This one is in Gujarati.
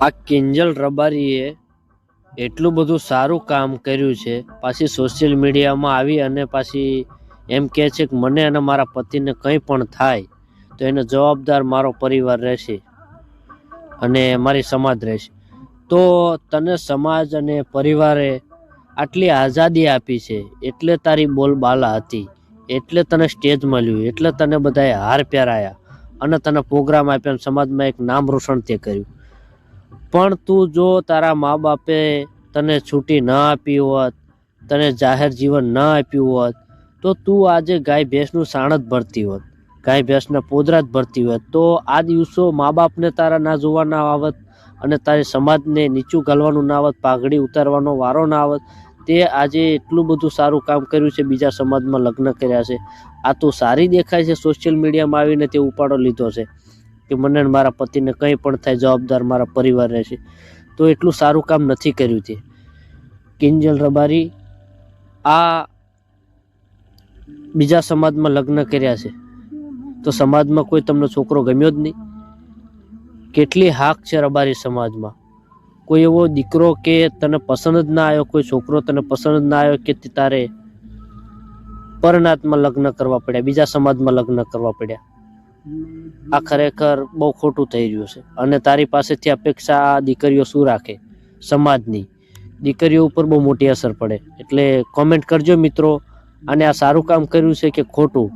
આ કિંજલ રબારીએ એટલું બધું સારું કામ કર્યું છે, પાછી સોશિયલ મીડિયામાં આવી અને પાછી એમ કહે છે કે મને અને મારા પતિને કંઈ પણ થાય તો એનો જવાબદાર મારો પરિવાર રહેશે અને મારી સમાજ રહેશે. તો તને સમાજ અને પરિવારે આટલી આઝાદી આપી છે, એટલે તારી બોલબાલા હતી, એટલે તને સ્ટેજ મળ્યું, એટલે તને બધાએ હાર પહેરાયા અને તને પ્રોગ્રામ આપ્યા, સમાજમાં એક નામ રોશન તે કર્યું. પણ તું જો તારા મા બાપે તને છૂટી ન આપી હોત, તને જાહેર જીવન ન આપ્યું હોત, તો તું આજે ગાય ભેંસનું સાણ જ ભરતી હોત, ગાય ભેંસના પોદરા જ ભરતી હોત. તો આ દિવસો મા બાપને તારા ના જોવા ના આવત અને તારી સમાજને નીચું ઘાલવાનું ના આવત, પાઘડી ઉતારવાનો વારો ના આવત. તે આજે એટલું બધું સારું કામ કર્યું છે, બીજા સમાજમાં લગ્ન કર્યા છે. આ તું સારી દેખાય છે, સોશિયલ મીડિયામાં આવીને તે ઉપાડો લીધો છે કે મને મારા પતિને કંઈ પણ થાય જવાબદાર મારા પરિવાર રહેશે. તો એટલું સારું કામ નથી કર્યું તે કિંજલ રબારી. આ બીજા સમાજમાં લગ્ન કર્યા છે તો સમાજમાં કોઈ તમને છોકરો ગમ્યો જ નહીં? કેટલી હાક છે રબારી સમાજમાં. કોઈ એવો દીકરો કે તને પસંદ જ ના આવ્યો, કોઈ છોકરો તને પસંદ જ ના આવ્યો કે તારે પરનાતમાં લગ્ન કરવા પડ્યા, બીજા સમાજમાં લગ્ન કરવા પડ્યા. આ ખરેખર બહુ ખોટું થઈ રહ્યું છે. અને તારી પાસેથી અપેક્ષા આ દીકરીઓ શું રાખે? સમાજની દીકરીઓ ઉપર બહુ મોટી અસર પડે. એટલે કોમેન્ટ કરજો મિત્રો, અને આ સારું કામ કર્યું છે કે ખોટું.